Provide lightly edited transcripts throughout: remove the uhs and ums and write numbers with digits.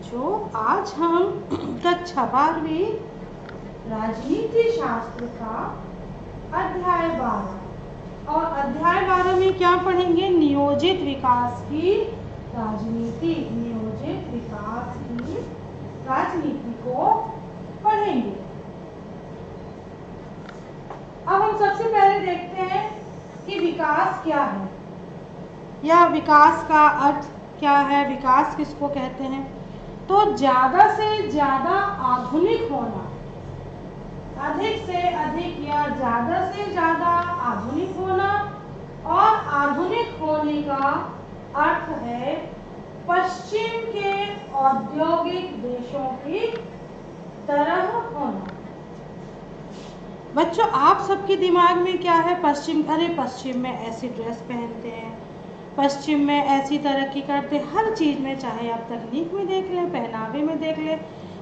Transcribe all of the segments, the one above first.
बच्चों, आज हम कक्षा 12वीं राजनीति शास्त्र का अध्याय 12 और अध्याय 12 में क्या पढ़ेंगे? नियोजित विकास की राजनीति। नियोजित विकास की राजनीति को पढ़ेंगे। अब हम सबसे पहले देखते हैं कि विकास क्या है या विकास का अर्थ क्या है, विकास किसको कहते हैं। तो ज्यादा से ज्यादा आधुनिक होना, अधिक से अधिक या ज्यादा से ज्यादा आधुनिक होना, और आधुनिक होने का अर्थ है पश्चिम के औद्योगिक देशों की तरह होना। बच्चों, आप सबके दिमाग में क्या है? पश्चिम, अरे पश्चिम में ऐसी ड्रेस पहनते हैं, पश्चिम में ऐसी तरक्की करते, हर चीज़ में, चाहे आप तकनीक में देख लें, पहनावे में देख लें,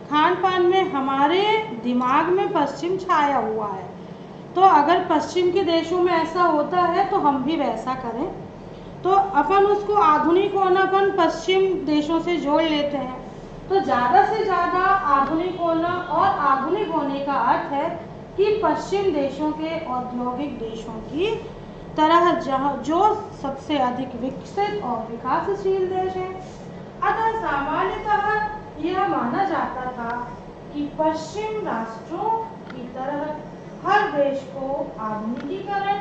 खान पान में, हमारे दिमाग में पश्चिम छाया हुआ है। तो अगर पश्चिम के देशों में ऐसा होता है तो हम भी वैसा करें। तो अपन उसको आधुनिक होना अपन पश्चिम देशों से जोड़ लेते हैं। तो ज़्यादा से ज़्यादा आधुनिक होना, और आधुनिक होने का अर्थ है कि पश्चिम देशों के औद्योगिक देशों की तरह, जहाँ जो सबसे अधिक विकसित और विकासशील देश है। अतः सामान्यतः यह माना जाता था कि पश्चिम राष्ट्रों की तरह हर देश को आधुनिकीकरण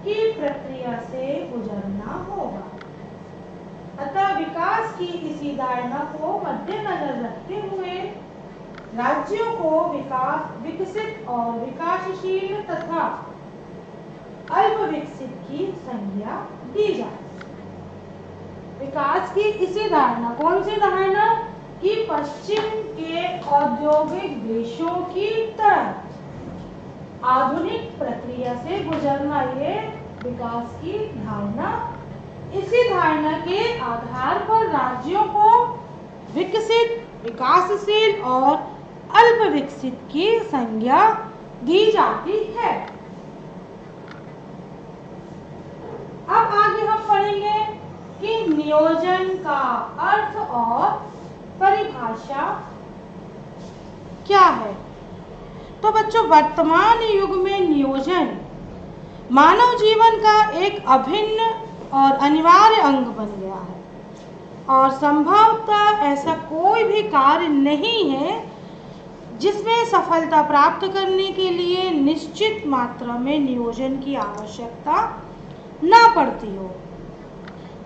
की प्रक्रिया से गुजरना होगा। अतः विकास की इसी धारणा को मद्देनजर रखते हुए राज्यों को विकसित और विकासशील तथा अल्प विकसित की संज्ञा दी जाए। विकास की इसी धारणा, कौन सी धारणा? कि पश्चिम के औद्योगिक देशों की तरह आधुनिक प्रक्रिया से गुजरना, ये विकास की धारणा। इसी धारणा के आधार पर राज्यों को विकसित, विकासशील और अल्प विकसित की संज्ञा दी जाती है। अब आगे हम पढ़ेंगे कि नियोजन का अर्थ और परिभाषा क्या है। तो बच्चों, वर्तमान युग में नियोजन मानव जीवन का एक अभिन्न और अनिवार्य अंग बन गया है, और संभवतः ऐसा कोई भी कार्य नहीं है जिसमें सफलता प्राप्त करने के लिए निश्चित मात्रा में नियोजन की आवश्यकता ना पड़ती हो।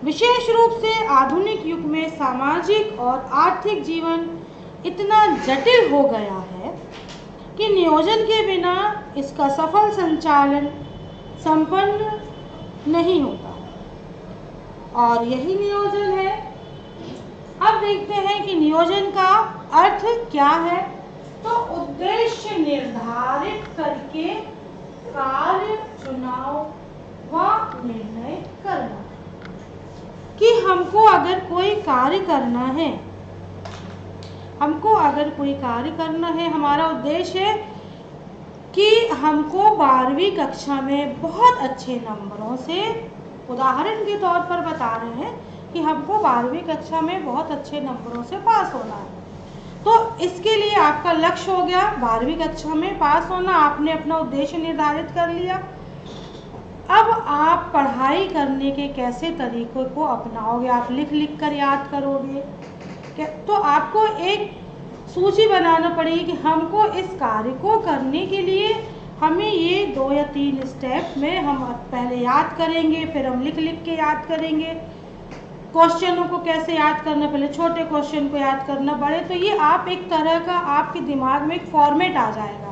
विशेष रूप से आधुनिक युग में सामाजिक और आर्थिक जीवन इतना जटिल हो गया है कि नियोजन के बिना इसका सफल संचालन संपन्न नहीं होता, और यही नियोजन है। अब देखते हैं कि नियोजन का अर्थ क्या है। तो उद्देश्य निर्धारित करके कार्य चुनाव व निर्णय करना, कि हमको अगर कोई कार्य करना है, हमारा उद्देश्य है कि हमको 12वीं कक्षा में बहुत अच्छे नंबरों से, उदाहरण के तौर पर बता रहे हैं कि हमको 12वीं कक्षा में बहुत अच्छे नंबरों से पास होना है। तो इसके लिए आपका लक्ष्य हो गया 12वीं कक्षा में पास होना, आपने अपना उद्देश्य निर्धारित कर लिया। अब आप पढ़ाई करने के कैसे तरीकों को अपनाओगे? आप लिख लिख कर याद करोगे? तो आपको एक सूची बनाना पड़ेगी कि हमको इस कार्य को करने के लिए हमें ये 2 या 3 स्टेप में हम पहले याद करेंगे, फिर हम लिख लिख के याद करेंगे। क्वेश्चनों को कैसे याद करना, पहले छोटे क्वेश्चन को याद करना, बड़े। तो ये आप एक तरह का, आपके दिमाग में एक फॉर्मेट आ जाएगा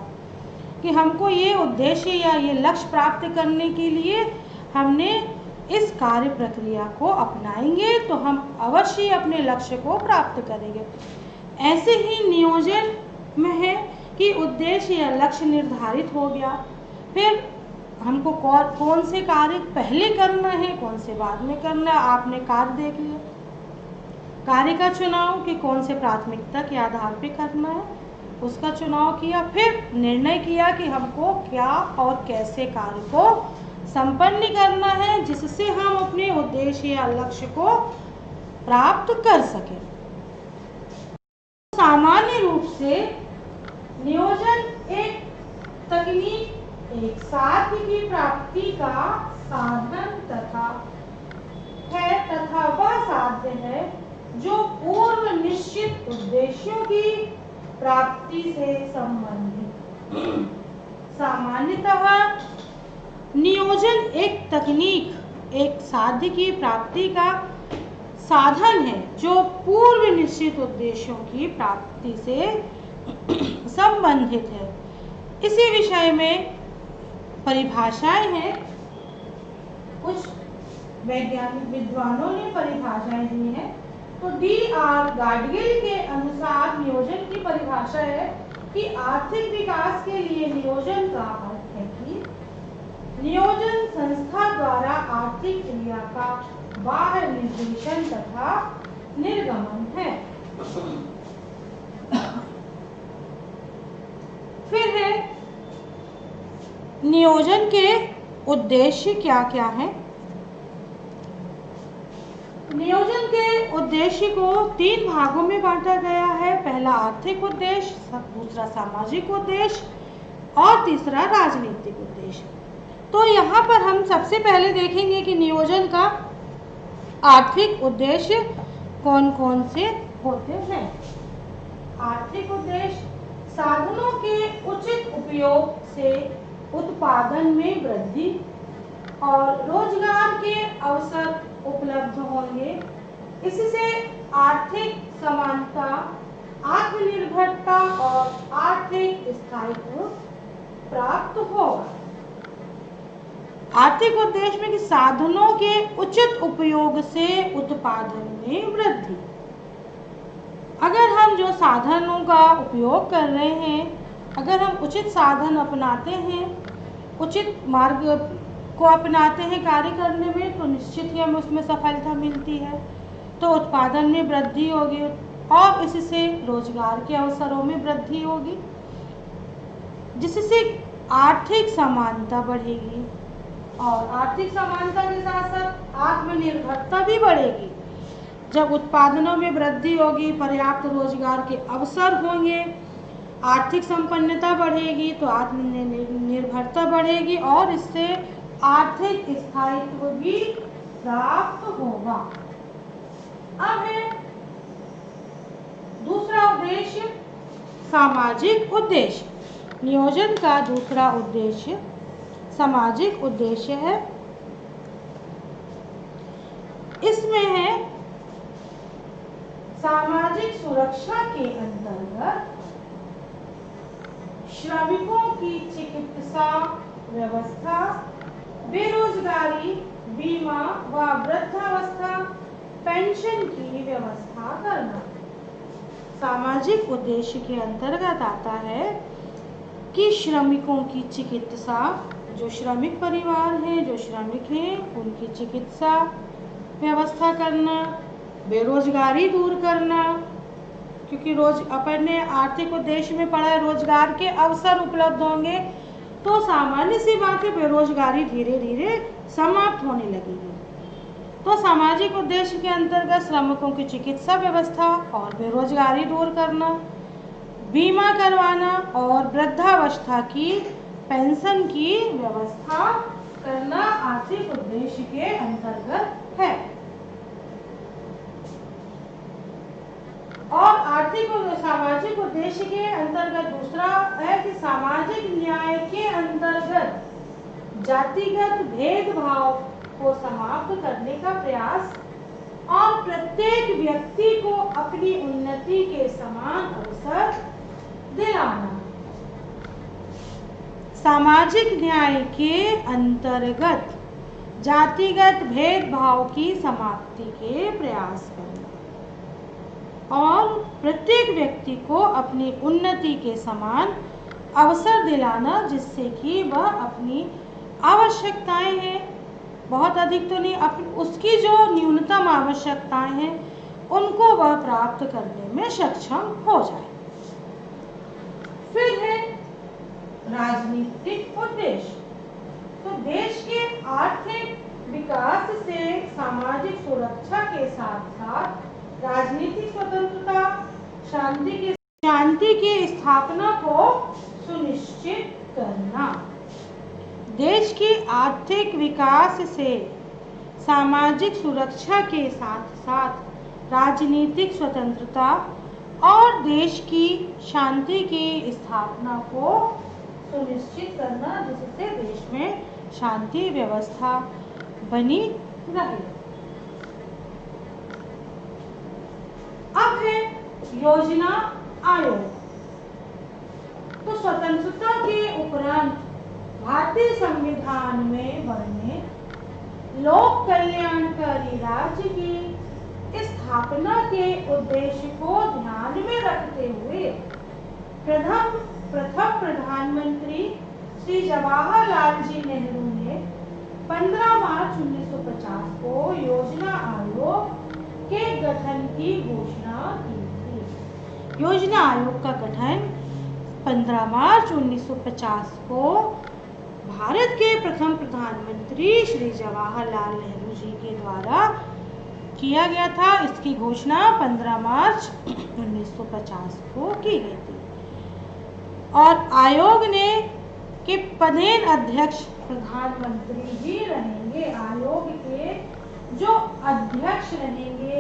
कि हमको ये उद्देश्य या ये लक्ष्य प्राप्त करने के लिए हमने इस कार्य प्रक्रिया को अपनाएंगे तो हम अवश्य अपने लक्ष्य को प्राप्त करेंगे। ऐसे ही नियोजन में है कि उद्देश्य या लक्ष्य निर्धारित हो गया, फिर हमको कौन से कार्य पहले करना है, कौन से बाद में करना है। आपने कार्य देख लिया, कार्य का चुनाव कि कौन से प्राथमिकता के आधार पे करना है, उसका चुनाव किया, फिर निर्णय किया कि हमको क्या और कैसे कार्य को संपन्न करना है जिससे हम अपने उद्देश्य या लक्ष्य को प्राप्त कर सकें। सामान्य रूप से नियोजन एक तकनीक, एक साध्य की प्राप्ति का साधन तथा वह साध्य है जो पूर्व निश्चित उद्देश्यों की प्राप्ति से संबंधित। सामान्यतः नियोजन एक तकनीक, एक साध्य की प्राप्ति का साधन है जो पूर्व निश्चित उद्देश्यों की प्राप्ति से संबंधित है। इसी विषय में परिभाषाएं हैं, कुछ वैज्ञानिक विद्वानों ने परिभाषाएं दी हैं। तो D.R. गाडगिल के अनुसार नियोजन की परिभाषा है कि आर्थिक विकास के लिए नियोजन का अर्थ है कि नियोजन संस्था द्वारा आर्थिक क्रिया का बाह्य निर्देशन तथा निर्गमन है। फिर है नियोजन के उद्देश्य क्या क्या हैं। नियोजन के उद्देश्य को 3 भागों में बांटा गया है। पहला आर्थिक उद्देश्य, दूसरा सामाजिक उद्देश्य और तीसरा राजनीतिक उद्देश्य। तो यहाँ पर हम सबसे पहले देखेंगे कि नियोजन का आर्थिक उद्देश्य कौन कौन से होते हैं। आर्थिक उद्देश्य साधनों के उचित उपयोग से उत्पादन में वृद्धि और रोजगार के अवसर उपलब्ध होंगे। इससे आर्थिक समानता, आत्मनिर्भरता और आर्थिक स्थायित्व प्राप्त होगा। आर्थिक उद्देश्य में कि साधनों के उचित उपयोग से उत्पादन में वृद्धि। अगर हम जो साधनों का उपयोग कर रहे हैं, अगर हम उचित साधन अपनाते हैं, उचित मार्ग को अपनाते हैं कार्य करने में, तो निश्चित ही हमें उसमें सफलता मिलती है। तो उत्पादन में वृद्धि होगी और इससे रोजगार के अवसरों में वृद्धि होगी, जिससे आर्थिक समानता बढ़ेगी और आर्थिक समानता के साथ साथ आत्मनिर्भरता भी बढ़ेगी। जब उत्पादनों में वृद्धि होगी, पर्याप्त रोजगार के अवसर होंगे, आर्थिक संपन्नता बढ़ेगी तो आत्मनिर्भरता बढ़ेगी और इससे आर्थिक स्थायित्व भी प्राप्त होगा। अब है दूसरा उद्देश्य, सामाजिक उद्देश्य। नियोजन का दूसरा उद्देश्य सामाजिक उद्देश्य है। इसमें है सामाजिक सुरक्षा के अंतर्गत श्रमिकों की चिकित्सा व्यवस्था, बेरोजगारी, बीमा व वृद्धावस्था पेंशन की व्यवस्था करना। सामाजिक उद्देश्य के अंतर्गत आता है कि श्रमिकों की चिकित्सा, जो श्रमिक परिवार हैं, जो श्रमिक हैं, उनकी चिकित्सा व्यवस्था करना, बेरोजगारी दूर करना, क्योंकि अपने आर्थिक उद्देश्य में पड़ा है रोजगार के अवसर उपलब्ध होंगे तो सामान्य सी बात है बेरोजगारी धीरे धीरे समाप्त होने लगेगी। तो सामाजिक उद्देश्य के अंतर्गत श्रमिकों की चिकित्सा व्यवस्था और बेरोजगारी दूर करना, बीमा करवाना और वृद्धावस्था की पेंशन की व्यवस्था करना आर्थिक उद्देश्य के अंतर्गत है। और आर्थिक और सामाजिक उद्देश्य के अंतर्गत दूसरा है कि सामाजिक न्याय के अंतर्गत जातिगत भेदभाव को समाप्त करने का प्रयास और प्रत्येक व्यक्ति को अपनी उन्नति के समान अवसर दिलाना। सामाजिक न्याय के अंतर्गत जातिगत भेदभाव की समाप्ति के प्रयास करना और प्रत्येक व्यक्ति को अपनी उन्नति के समान अवसर दिलाना, जिससे कि वह अपनी आवश्यकताएं हैं, बहुत अधिक तो नहीं, उसकी जो न्यूनतम आवश्यकताएं हैं उनको वह प्राप्त करने में सक्षम हो जाए। फिर है राजनीतिक उद्देश्य। तो देश के आर्थिक विकास से सामाजिक सुरक्षा के साथ साथ राजनीतिक स्वतंत्रता, शांति की स्थापना को सुनिश्चित करना। देश की आर्थिक विकास से सामाजिक सुरक्षा के साथ साथ राजनीतिक स्वतंत्रता और देश की शांति की स्थापना को सुनिश्चित करना, जिससे देश में शांति व्यवस्था बनी रहे। अब है योजना आयोग। तो स्वतंत्रता के उपरांत भारतीय संविधान में बने लोक कल्याणकारी राज्य की स्थापना के उद्देश्य को ध्यान में रखते हुए प्रथम प्रधानमंत्री श्री जवाहरलाल जी नेहरू ने 15 मार्च 1950 को योजना आयोग के गठन की घोषणा की थी। योजना आयोग का गठन 15 मार्च 1950 को भारत के प्रथम प्रधानमंत्री श्री जवाहरलाल नेहरू जी के द्वारा किया गया था। इसकी घोषणा 15 मार्च 1950 को की गई थी और आयोग ने के पदेन अध्यक्ष प्रधानमंत्री जी रहेंगे। आयोग के जो अध्यक्ष रहेंगे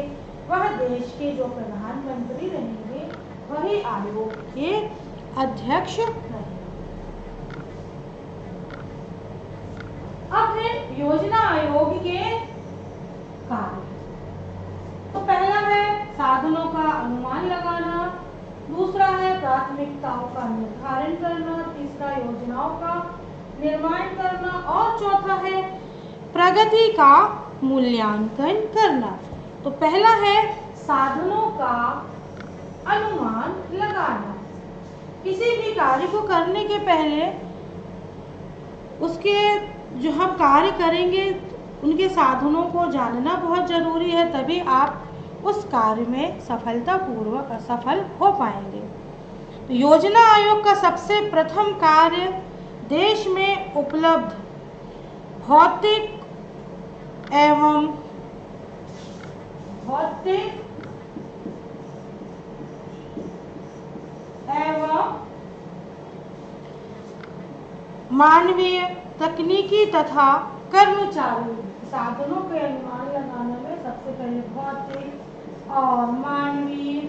वह देश के जो प्रधानमंत्री रहेंगे वही आयोग के अध्यक्ष रहेंगे। अब है योजना आयोग के कार्य। तो पहला है साधनों का अनुमान लगाना, दूसरा है प्राथमिकताओं का निर्धारण करना, तीसरा योजनाओं का निर्माण करना और चौथा है प्रगति का मूल्यांकन करना। तो पहला है साधनों का अनुमान लगाना। किसी भी कार्य को करने के पहले उसके जो हम कार्य करेंगे उनके साधनों को जानना बहुत जरूरी है, तभी आप उस कार्य में सफलतापूर्वक सफल हो पाएंगे। तो योजना आयोग का सबसे प्रथम कार्य देश में उपलब्ध भौतिक एवं मानवीय, तकनीकी तथा कर्मचारी साधनों के अनुमान लगाने में सबसे पहले भौतिक और मानवीय,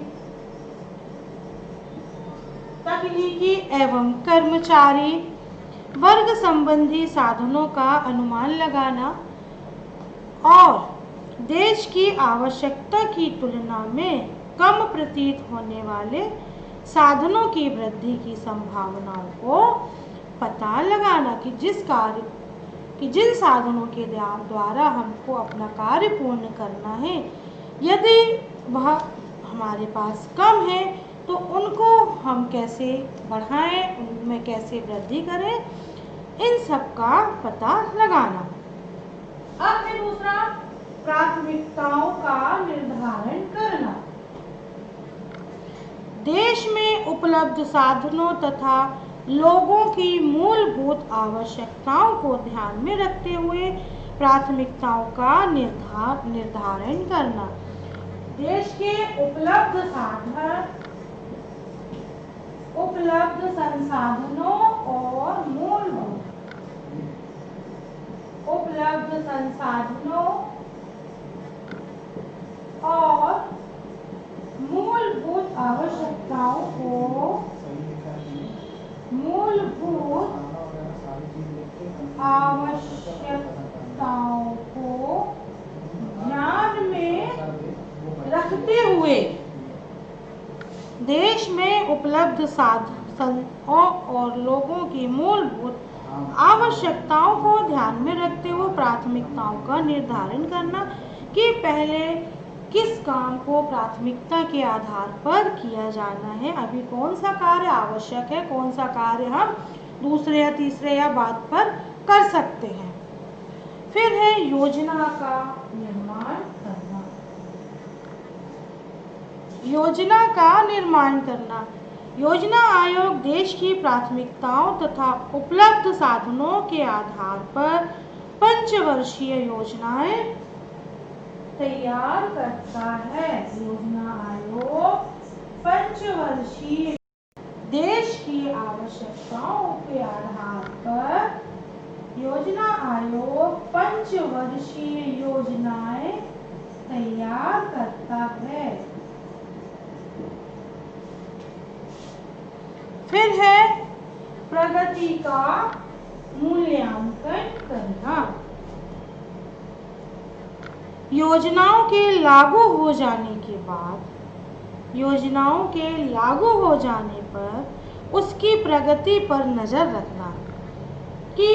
तकनीकी एवं कर्मचारी वर्ग संबंधी साधनों का अनुमान लगाना और देश की आवश्यकता की तुलना में कम प्रतीत होने वाले साधनों की वृद्धि की संभावनाओं को पता लगाना कि जिन साधनों के द्वारा हमको अपना कार्य पूर्ण करना है, यदि वह हमारे पास कम है तो उनको हम कैसे बढ़ाएं, उनमें कैसे वृद्धि करें, इन सब का पता लगाना। अब है दूसरा प्राथमिकताओं का निर्धारण करना। देश में उपलब्ध साधनों तथा लोगों की मूलभूत आवश्यकताओं को ध्यान में रखते हुए प्राथमिकताओं का निर्धारण करना। देश के उपलब्ध संसाधनों और मूलभूत आवश्यकताओं को ध्यान में रखते हुए देश में उपलब्ध साधनों और लोगों की मूलभूत आवश्यकताओं को ध्यान में रखते हुए प्राथमिकताओं का निर्धारण करना कि पहले किस काम को प्राथमिकता के आधार पर किया जाना है, अभी कौन सा कार्य आवश्यक है, कौन सा कार्य हम दूसरे या तीसरे या बाद पर कर सकते हैं। फिर है योजना का निर्माण करना। योजना का निर्माण करना। योजना आयोग देश की प्राथमिकताओं तथा उपलब्ध साधनों के आधार पर पंचवर्षीय योजनाएं तैयार करता है। योजना आयोग पंचवर्षीय देश की आवश्यकताओं के आधार पर योजना आयोग पंचवर्षीय योजनाएं तैयार करता है। फिर है प्रगति का मूल्यांकन करना। योजनाओं के लागू हो जाने के बाद, योजनाओं के लागू हो जाने पर उसकी प्रगति पर नज़र रखना कि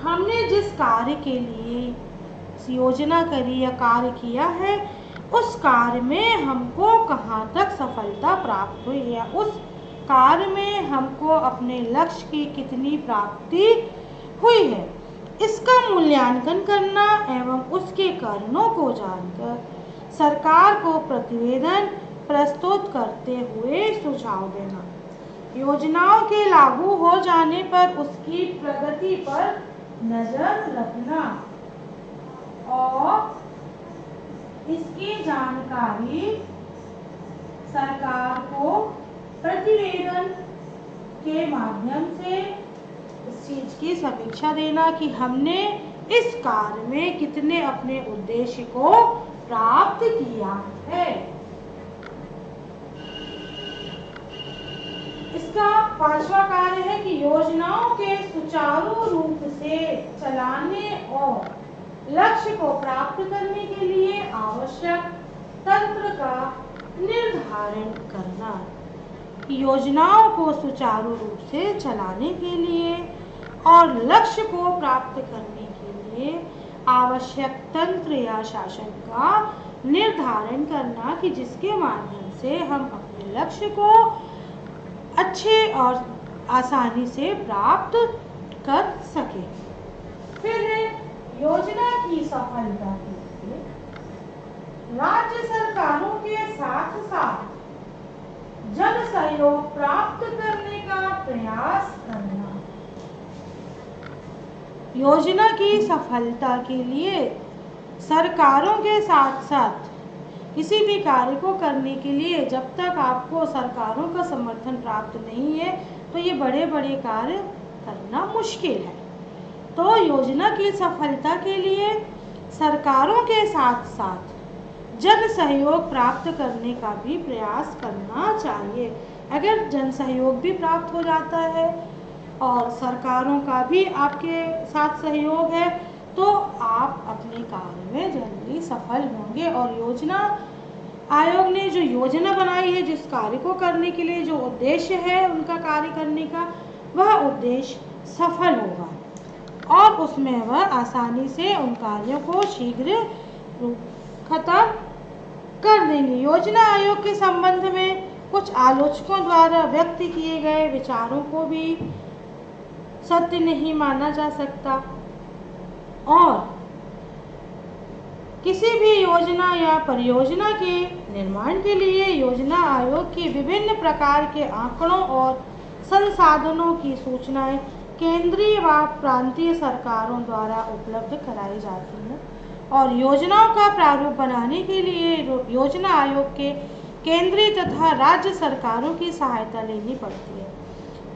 हमने जिस कार्य के लिए योजना करी या कार्य किया है उस कार्य में हमको कहाँ तक सफलता प्राप्त हुई या उस कार्य में हमको अपने लक्ष्य की कितनी प्राप्ति हुई है, इसका मूल्यांकन करना एवं उसके कारणों को जानकर सरकार को प्रतिवेदन प्रस्तुत करते हुए सुझाव देना। योजनाओं के लागू हो जाने पर उसकी प्रगति पर नजर रखना और इसकी जानकारी सरकार को प्रतिवेदन के माध्यम से इस चीज की समीक्षा देना कि हमने इस कार्य में कितने अपने उद्देश्य को प्राप्त किया है। इसका 5वां कार्य है कि योजनाओं के सुचारू रूप से चलाने और लक्ष्य को प्राप्त करने के लिए आवश्यक तंत्र का निर्धारण करना। योजनाओं को सुचारू रूप से चलाने के लिए और लक्ष्य को प्राप्त करने के लिए आवश्यक तंत्र या शासन का निर्धारण करना कि जिसके माध्यम से हम अपने लक्ष्य को अच्छे और आसानी से प्राप्त कर सके। फिर है योजना की सफलता के लिए राज्य सरकारों के साथ साथ जन सहयोग प्राप्त करने का प्रयास करना। योजना की सफलता के लिए सरकारों के साथ साथ किसी भी कार्य को करने के लिए जब तक आपको सरकारों का समर्थन प्राप्त नहीं है तो ये बड़े बड़े कार्य करना मुश्किल है। तो योजना की सफलता के लिए सरकारों के साथ साथ जन सहयोग प्राप्त करने का भी प्रयास करना चाहिए। अगर जन सहयोग भी प्राप्त हो जाता है और सरकारों का भी आपके साथ सहयोग है तो आप अपने कार्य में जल्दी सफल होंगे और योजना आयोग ने जो योजना बनाई है, जिस कार्य को करने के लिए जो उद्देश्य है उनका कार्य करने का, वह उद्देश्य सफल होगा और उसमें वह आसानी से उन कार्यों को शीघ्र खत्म कर देंगे। योजना आयोग के संबंध में कुछ आलोचकों द्वारा व्यक्त किए गए विचारों को भी सत्य नहीं माना जा सकता और किसी भी योजना या परियोजना के निर्माण के लिए योजना आयोग की विभिन्न प्रकार के आंकड़ों और संसाधनों की सूचनाएं केंद्रीय व प्रांतीय सरकारों द्वारा उपलब्ध कराई जाती हैं और योजनाओं का प्रारूप बनाने के लिए योजना आयोग के केंद्रीय तथा राज्य सरकारों की सहायता लेनी पड़ती है।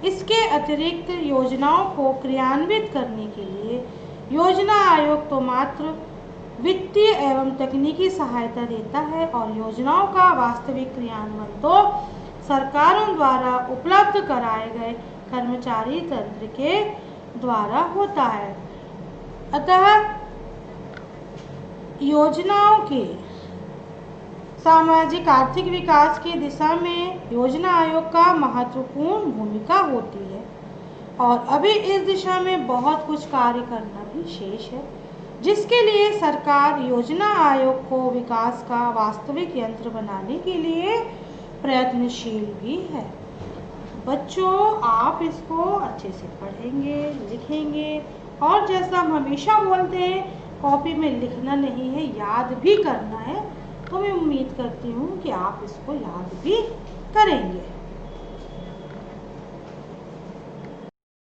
इसके अतिरिक्त योजनाओं को क्रियान्वित करने के लिए योजना आयोग तो मात्र वित्तीय एवं तकनीकी सहायता देता है और योजनाओं का वास्तविक क्रियान्वयन तो सरकारों द्वारा उपलब्ध कराए गए कर्मचारी तंत्र के द्वारा होता है। अतः योजनाओं के सामाजिक आर्थिक विकास की दिशा में योजना आयोग का महत्वपूर्ण भूमिका होती है और अभी इस दिशा में बहुत कुछ कार्य करना भी शेष है, जिसके लिए सरकार योजना आयोग को विकास का वास्तविक यंत्र बनाने के लिए प्रयत्नशील भी है। बच्चों, आप इसको अच्छे से पढ़ेंगे, लिखेंगे और जैसा हम हमेशा बोलते हैं कॉपी में लिखना नहीं है, याद भी करना है। तो मैं उम्मीद करती हूँ कि आप इसको याद भी करेंगे।